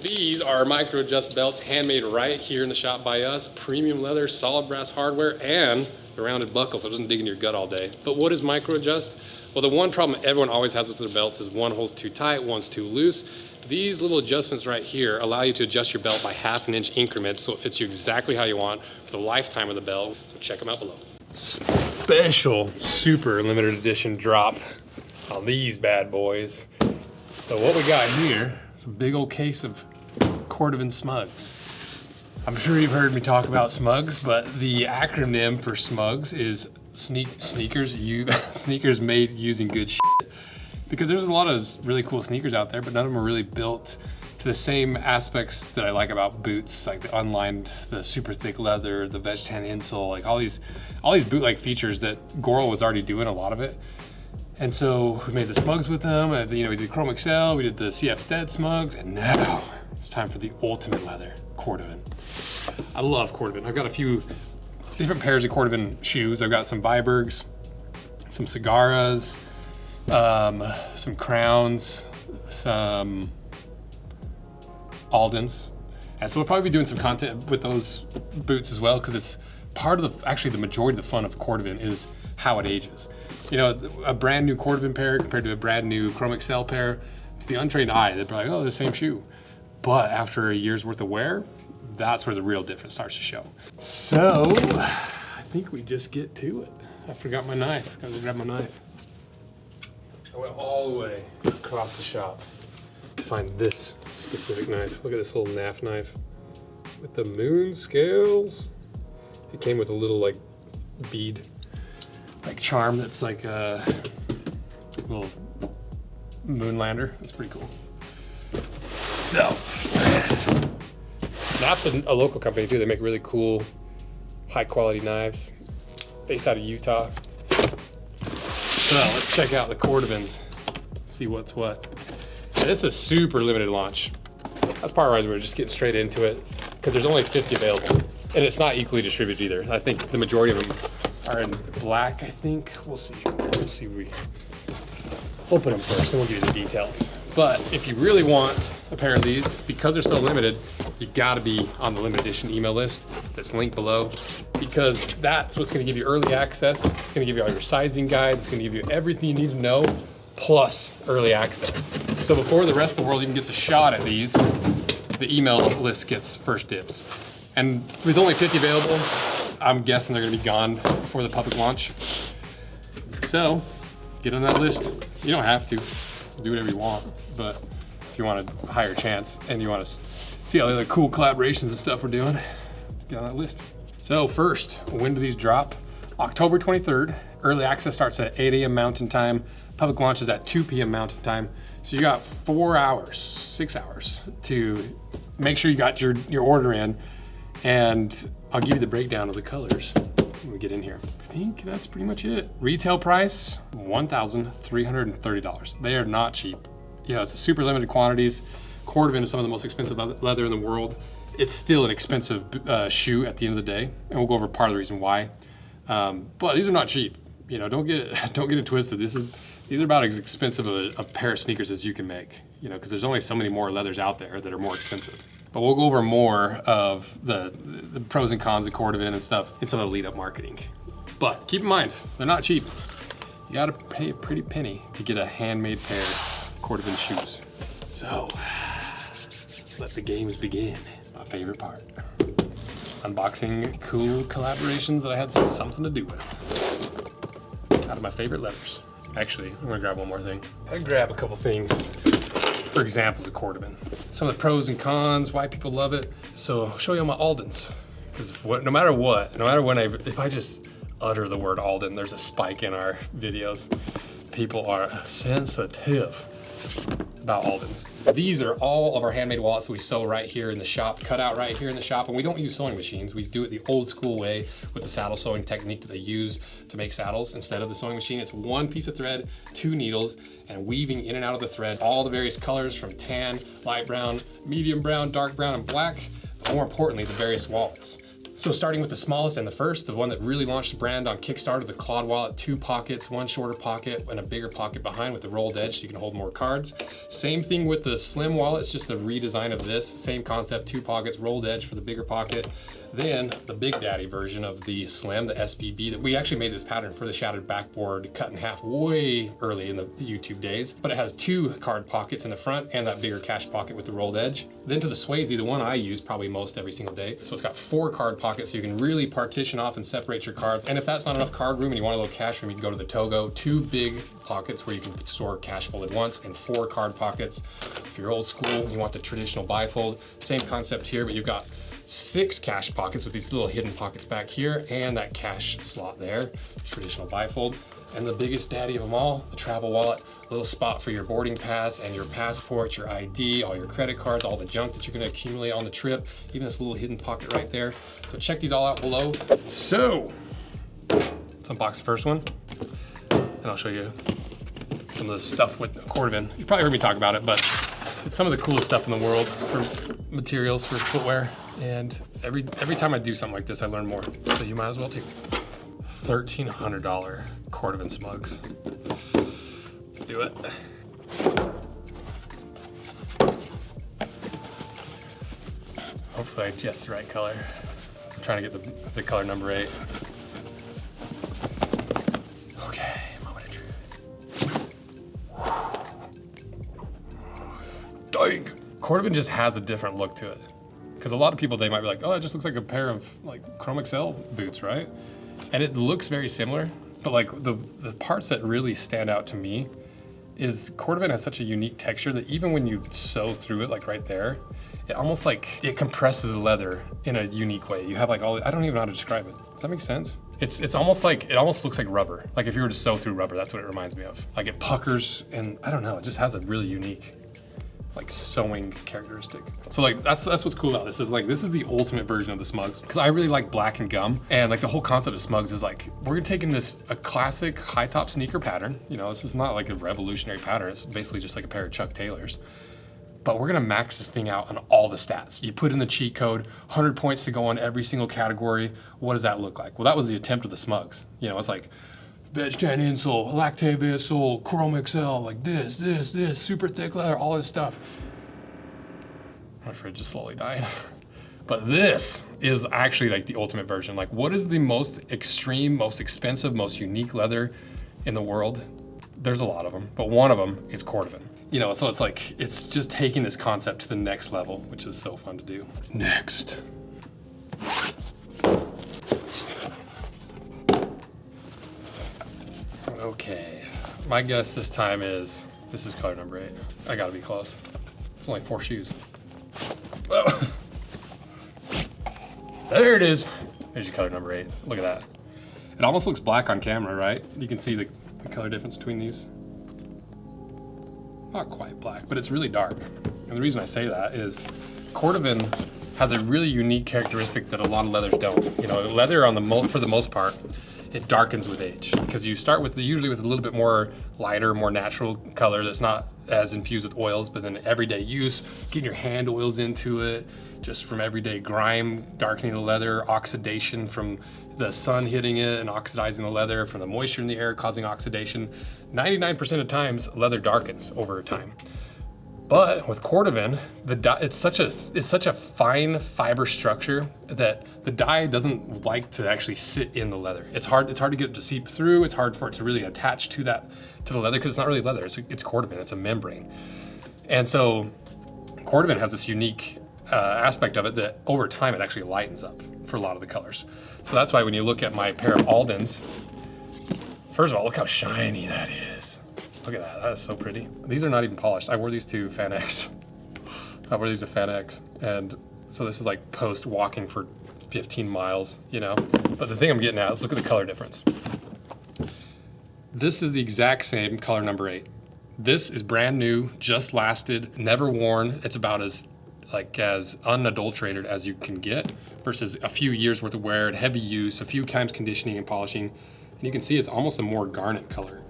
These are micro adjust belts, handmade right here in the shop by us. Premium leather, solid brass hardware, and the rounded buckle so it doesn't dig into your gut all day. But what is micro adjust? Well, the one problem everyone always has with their belts is one hole's too tight, one's too loose. These little adjustments right here allow you to adjust your belt by 1/2 inch increments so it fits you exactly how you want for the lifetime of the belt. So check them out below. Special super limited edition drop on these bad boys. So what we got here is a big old case of Cordovan SMUGS. I'm sure you've heard me talk about SMUGS, but the acronym for SMUGS is sneakers made using good shit. Because there's a lot of really cool sneakers out there, but none of them are really built to the same aspects that I like about boots, like the unlined, the super thick leather, the veg tan insole, like all these boot-like features that Goral was already doing a lot of it. And so we made the SMUGS with them, we did Chrome XL, we did the CF Stead SMUGS, and now it's time for the ultimate leather, Cordovan. I love Cordovan. I've got a few different pairs of Cordovan shoes. I've got some Vibergs, some Cigarras, some Crowns, some Aldens. And so we'll probably be doing some content with those boots as well, because it's part of actually the majority of the fun of Cordovan is how it ages. You know, a brand new Cordovan pair compared to a brand new Chrome XL pair, to the untrained eye, they're probably like, oh, they're the same shoe. But after a year's worth of wear, that's where the real difference starts to show. So, I think we just get to it. I forgot my knife. Gotta grab my knife. I went all the way across the shop to find this specific knife. Look at this little NAF knife with the moon scales. It came with a little like bead, like charm that's like a little moonlander. That's pretty cool. So, NAF's a local company too. They make really cool, high quality knives based out of Utah. So let's check out the Cordovans, see what's what. And this is a super limited launch. That's part of why we're just getting straight into it, because there's only 50 available. And it's not equally distributed either. I think the majority of them are in black, I think. We'll see. We'll open them first and we'll give you the details. But if you really want a pair of these, because they're so limited, you gotta be on the limited edition email list that's linked below, because that's what's gonna give you early access. It's gonna give you all your sizing guides. It's gonna give you everything you need to know, plus early access. So before the rest of the world even gets a shot at these, the email list gets first dibs. And with only 50 available, I'm guessing they're gonna be gone before the public launch. So get on that list. You don't have to, do whatever you want, but if you want a higher chance and you want to see all the other cool collaborations and stuff we're doing, get on that list. So first, when do these drop? October 23rd. Early access starts at 8 a.m. Mountain Time. Public launch is at 2 p.m. Mountain Time. So you got 6 hours to make sure you got your order in, and I'll give you the breakdown of the colors when we get in here. I think that's pretty much it. Retail price, $1,330. They are not cheap. You know, it's a super limited quantities. Cordovan is some of the most expensive leather in the world. It's still an expensive shoe at the end of the day, and we'll go over part of the reason why. But these are not cheap. You know, don't get it twisted. These are about as expensive a pair of sneakers as you can make. You know, because there's only so many more leathers out there that are more expensive. But we'll go over more of the pros and cons of Cordovan and stuff in some of the lead-up marketing. But keep in mind, they're not cheap. You gotta pay a pretty penny to get a handmade pair of Cordovan shoes. So, let the games begin. My favorite part. Unboxing cool collaborations that I had something to do with. Out of my favorite leathers. Actually, I'm gonna grab one more thing. I grab a couple things for examples of Cordovan. Some of the pros and cons, why people love it. So I'll show you all my Aldens. Because no matter when if I just utter the word Alden, there's a spike in our videos. People are sensitive about Aldens. These are all of our handmade wallets that we sew right here in the shop, cut out right here in the shop, and we don't use sewing machines. We do it the old school way with the saddle sewing technique that they use to make saddles instead of the sewing machine. It's one piece of thread, 2 needles, and weaving in and out of the thread all the various colors from tan, light brown, medium brown, dark brown, and black, but more importantly, the various wallets. So starting with the smallest and the first, the one that really launched the brand on Kickstarter, the Claude wallet, 2 pockets, 1 shorter pocket and a bigger pocket behind with the rolled edge so you can hold more cards. Same thing with the slim wallet, it's just a redesign of this. Same concept, 2 pockets, rolled edge for the bigger pocket. Then the Big Daddy version of the Slim, the SBB, that we actually made this pattern for the shattered backboard cut in half way early in the YouTube days, but it has 2 card pockets in the front and that bigger cash pocket with the rolled edge. Then to the Swayze, the one I use probably most every single day. So it's got 4 card pockets so you can really partition off and separate your cards. And if that's not enough card room and you want a little cash room, you can go to the Togo. 2 big pockets where you can store cash folded once and 4 card pockets. If you're old school, you want the traditional bifold. Same concept here, but you've got 6 cash pockets with these little hidden pockets back here and that cash slot there, traditional bifold. And the biggest daddy of them all, the travel wallet, a little spot for your boarding pass and your passport, your ID, all your credit cards, all the junk that you're gonna accumulate on the trip, even this little hidden pocket right there. So check these all out below. So, let's unbox the first one and I'll show you some of the stuff with Cordovan. You probably heard me talk about it, but it's some of the coolest stuff in the world for materials for footwear. And every time I do something like this, I learn more. So you might as well too. $1,300 Cordovan SMUGS. Let's do it. Hopefully I guessed the right color. I'm trying to get the color number 8. Okay, moment of truth. Dang! Cordovan just has a different look to it. Because a lot of people, they might be like, oh, it just looks like a pair of like Chrome XL boots, right? And it looks very similar, but like the parts that really stand out to me is Cordovan has such a unique texture that even when you sew through it, like right there, it almost like, it compresses the leather in a unique way. You have like all, I don't even know how to describe it. Does that make sense? It's almost like, it almost looks like rubber. Like if you were to sew through rubber, that's what it reminds me of. Like it puckers and I don't know, it just has a really unique like sewing characteristic. So like that's what's cool about this is like this is the ultimate version of the SMUGS because I really like black and gum, and like the whole concept of SMUGS is like we're taking a classic high top sneaker pattern. You know, this is not like a revolutionary pattern. It's basically just like a pair of Chuck Taylors. But we're gonna max this thing out on all the stats. You put in the cheat code, 100 points to go on every single category. What does that look like? Well, that was the attempt of the SMUGS. You know, it's like veg tan insole, lactate insole, Chrome XL, like this, super thick leather, all this stuff. My fridge is slowly dying. But this is actually like the ultimate version. Like what is the most extreme, most expensive, most unique leather in the world? There's a lot of them, but one of them is Cordovan. You know, so it's like, it's just taking this concept to the next level, which is so fun to do. Next. Okay, my guess this time is, this is color number 8. I gotta be close. It's only 4 shoes. Oh. There it is. There's your color number 8. Look at that. It almost looks black on camera, right? You can see the color difference between these. Not quite black, but it's really dark. And the reason I say that is Cordovan has a really unique characteristic that a lot of leathers don't. You know, leather for the most part, it darkens with age because you start with usually with a little bit more lighter, more natural color that's not as infused with oils, but then everyday use, getting your hand oils into it, just from everyday grime, darkening the leather, oxidation from the sun hitting it and oxidizing the leather, from the moisture in the air causing oxidation. 99% of times, leather darkens over time. But with Cordovan, it's such a fine fiber structure that the dye doesn't like to actually sit in the leather. It's hard to get it to seep through. It's hard for it to really attach to the leather because it's not really leather. It's Cordovan. It's a membrane, and so Cordovan has this unique aspect of it that over time it actually lightens up for a lot of the colors. So that's why when you look at my pair of Aldens, first of all, look how shiny that is. Look at that, that is so pretty. These are not even polished. I wore these to Fan X. I wore these to Fan X. And so this is like post walking for 15 miles, you know? But the thing I'm getting at, let's look at the color difference. This is the exact same color number 8. This is brand new, just lasted, never worn. It's about as unadulterated as you can get versus a few years worth of wear, heavy use, a few times conditioning and polishing. And you can see it's almost a more garnet color.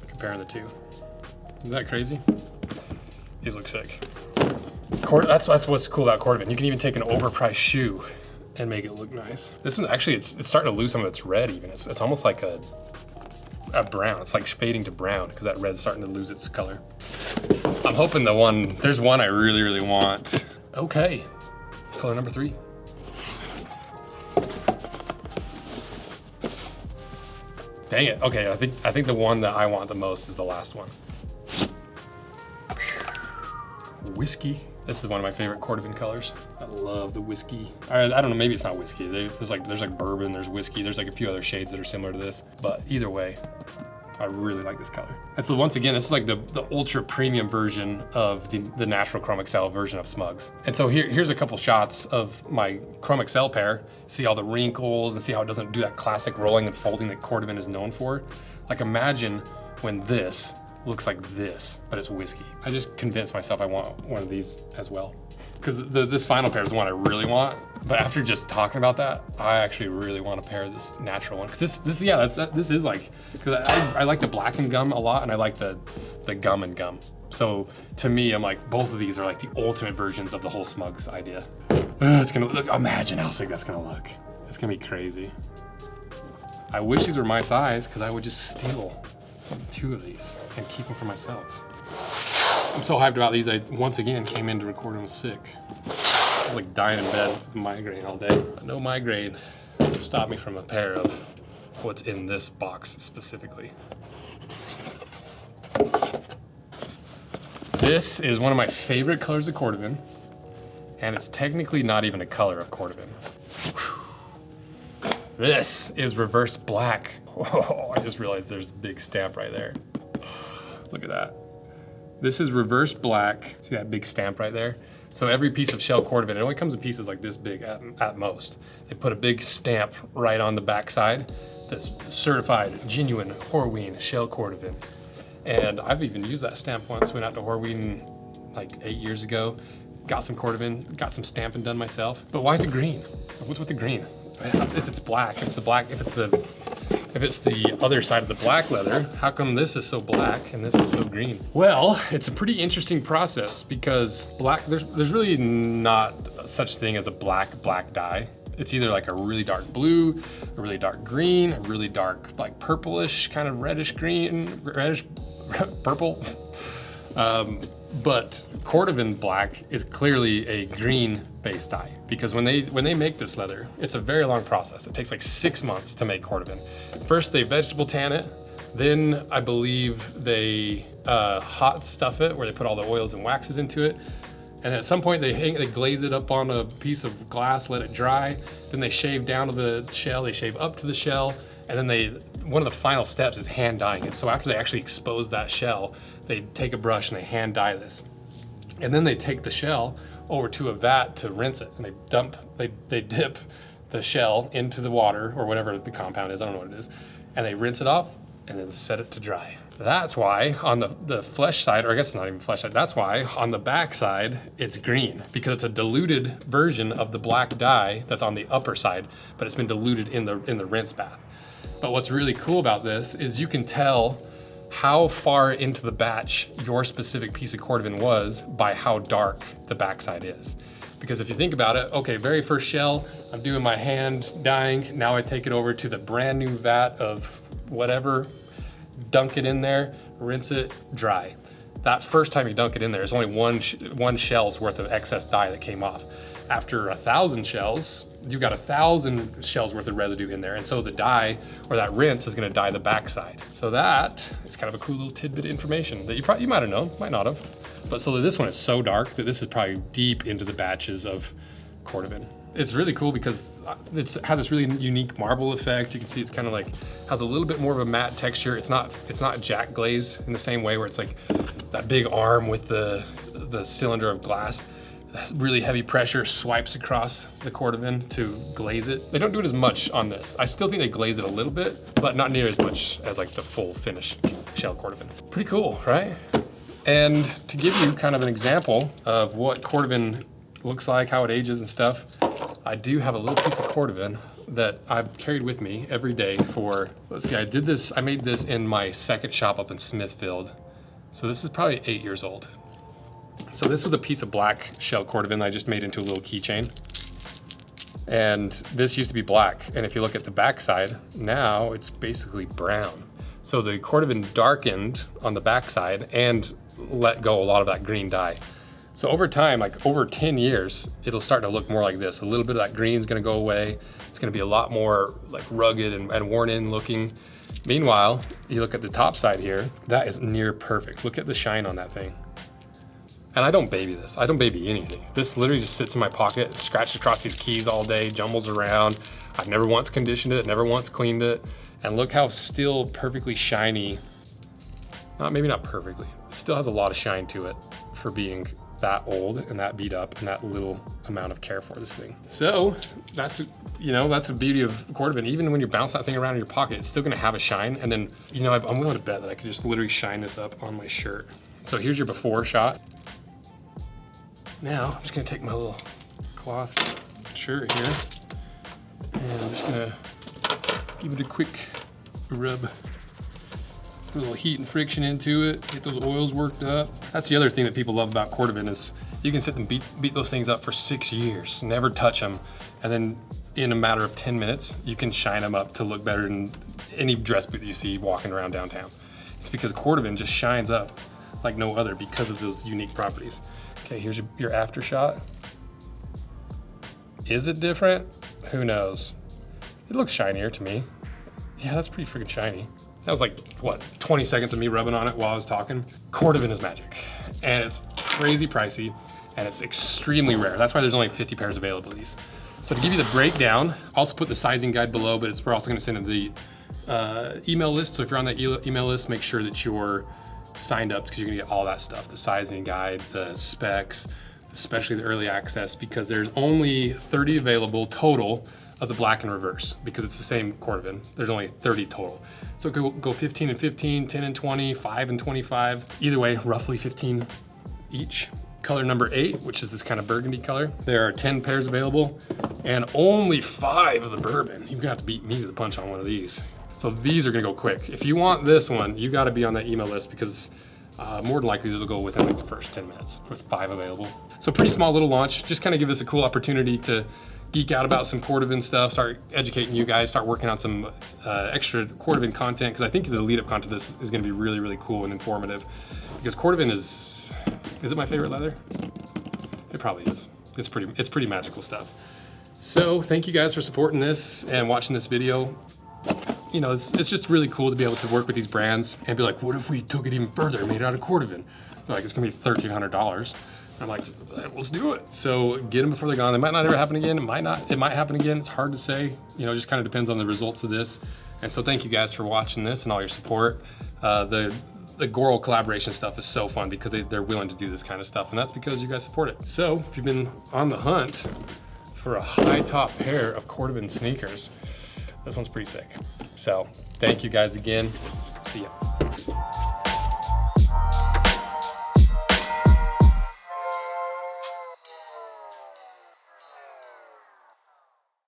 Comparing the two. Is that crazy? These look sick. That's what's cool about Cordovan. You can even take an overpriced shoe and make it look nice. This one actually, it's starting to lose some of its red even. It's almost like a brown. It's like fading to brown because that red's starting to lose its color. I'm hoping there's one I really, really want. Okay, color number 3. Dang it, okay, I think the one that I want the most is the last one. Whiskey. This is one of my favorite Cordovan colors. I love the whiskey. I don't know, maybe it's not whiskey. There's like bourbon, there's whiskey, there's like a few other shades that are similar to this. But either way, I really like this color. And so once again, this is like the ultra premium version of the natural Chrome XL version of SMUGS. And so here's a couple shots of my Chrome XL pair. See all the wrinkles and see how it doesn't do that classic rolling and folding that Cordovan is known for. Like imagine when this looks like this, but it's whiskey. I just convinced myself I want one of these as well. Because this final pair is the one I really want, but after just talking about that, I actually really want to pair this natural one. Because this is like, because I like the black and gum a lot, and I like the gum and gum. So to me, I'm like, both of these are like the ultimate versions of the whole SMUGS idea. It's gonna look, imagine how sick that's gonna look. It's gonna be crazy. I wish these were my size, because I would just steal 2 of these and keep them for myself. I'm so hyped about these. I once again came in to record and was sick. I was like dying in bed with migraine all day. But no migraine stopped me from a pair of what's in this box specifically. This is one of my favorite colors of Cordovan, and it's technically not even a color of Cordovan. This is reverse black. Whoa, I just realized there's a big stamp right there. Look at that. This is reverse black. See that big stamp right there? So every piece of shell Cordovan, it only comes in pieces like this big at most. They put a big stamp right on the back side that's certified genuine Horween shell Cordovan. And I've even used that stamp once. Went out to Horween like 8 years ago, got some Cordovan, got some stamping done myself. But why is it green? What's with the green? If it's black, if it's the other side of the black leather, how come this is so black and this is so green? Well, it's a pretty interesting process because black, there's really not such thing as a black dye. It's either like a really dark blue, a really dark green, a really dark like purplish, kind of reddish green, reddish purple. But Cordovan black is clearly a green-based dye because when they make this leather, it's a very long process. It takes like 6 months to make Cordovan. First, they vegetable tan it. Then I believe they hot stuff it, where they put all the oils and waxes into it. And at some point, they glaze it up on a piece of glass, let it dry. Then they shave down to the shell. They shave up to the shell, and then one of the final steps is hand dyeing it. So after they actually expose that shell, they take a brush and they hand dye this. And then they take the shell over to a vat to rinse it. And they dip the shell into the water or whatever the compound is, I don't know what it is. And they rinse it off and then set it to dry. That's why on the flesh side, or I guess it's not even flesh side, that's why on the back side, it's green because it's a diluted version of the black dye that's on the upper side, but it's been diluted in the rinse bath. But what's really cool about this is you can tell how far into the batch your specific piece of Cordovan was by how dark the backside is. Because if you think about it, okay, very first shell, I'm doing my hand dyeing. Now I take it over to the brand new vat of whatever, dunk it in there, rinse it, dry. That first time you dunk it in there, there's only one shell's worth of excess dye that came off. After 1,000 shells, you got 1,000 shells worth of residue in there. And so the dye, or that rinse, is gonna dye the backside. So that is kind of a cool little tidbit of information that you might have known, might not have. But so this one is so dark that this is probably deep into the batches of Cordovan. It's really cool because it has this really unique marble effect. You can see it's kind of like, has a little bit more of a matte texture. It's not jack glazed in the same way where it's like that big arm with the cylinder of glass. Really heavy pressure swipes across the Cordovan to glaze it. They don't do it as much on this. I still think they glaze it a little bit, but not near as much as like the full finished shell Cordovan. Pretty cool, right? And to give you kind of an example of what Cordovan looks like, how it ages and stuff, I do have a little piece of Cordovan that I've carried with me every day for, let's see, I made this in my second shop up in Smithfield. So this is probably 8 years old. So this was a piece of black shell Cordovan that I just made into a little keychain. And this used to be black. And if you look at the back side, now it's basically brown. So the Cordovan darkened on the back side and let go a lot of that green dye. So over time, like over 10 years, it'll start to look more like this. A little bit of that green is gonna go away. It's gonna be a lot more like rugged and worn in looking. Meanwhile, you look at the top side here, that is near perfect. Look at the shine on that thing. And I don't baby this. I don't baby anything. This literally just sits in my pocket, scratches across these keys all day, jumbles around. I've never once conditioned it, never once cleaned it. And look how still perfectly shiny, maybe not perfectly, it still has a lot of shine to it for being that old and that beat up and that little amount of care for this thing. So that's, that's the beauty of Cordovan. Even when you bounce that thing around in your pocket, it's still gonna have a shine. And then, I'm willing to bet that I could just literally shine this up on my shirt. So here's your before shot. Now, I'm just gonna take my little cloth shirt here, and I'm just gonna give it a quick rub, put a little heat and friction into it, get those oils worked up. That's the other thing that people love about Cordovan is you can sit and beat those things up for 6 years, never touch them, and then in a matter of 10 minutes, you can shine them up to look better than any dress boot you see walking around downtown. It's because Cordovan just shines up like no other because of those unique properties. Okay, here's your after shot. Is it different? Who knows? It looks shinier to me. Yeah, that's pretty freaking shiny. That was like, what, 20 seconds of me rubbing on it while I was talking. Cordovan is magic. And it's crazy pricey, and it's extremely rare. That's why there's only 50 pairs available of these. So to give you the breakdown, I'll also put the sizing guide below, but we're also gonna send in the email list. So if you're on that email list, make sure that you're signed up because you're gonna get all that stuff, the sizing guide, the specs, especially the early access, because there's only 30 available total of the black and reverse because it's the same Cordovan. There's only 30 total. So it could go 15 and 15, 10 and 20, 5 and 25. Either way, roughly 15 each. Color number 8, which is this kind of burgundy color. There are 10 pairs available and only 5 of the bourbon. You're gonna have to beat me to the punch on one of these. So these are gonna go quick. If you want this one, you gotta be on that email list because more than likely these will go within like the first 10 minutes with 5 available. So pretty small little launch, just kind of give us a cool opportunity to geek out about some Cordovan stuff, start educating you guys, start working on some extra Cordovan content, because I think the lead up content to this is gonna be really, really cool and informative. Because Cordovan is it my favorite leather? It probably is. It's pretty magical stuff. So thank you guys for supporting this and watching this video. It's just really cool to be able to work with these brands and be like, what if we took it even further and made it out of Cordovan? They're like, it's gonna be $1,300. I'm like, let's do it. So get them before they're gone. They might not ever happen again. It might happen again. It's hard to say. It just kind of depends on the results of this. And so thank you guys for watching this and all your support. The Goral collaboration stuff is so fun because they're willing to do this kind of stuff, and that's because you guys support it. So if you've been on the hunt for a high top pair of Cordovan sneakers, this one's pretty sick. So thank you guys again. See ya.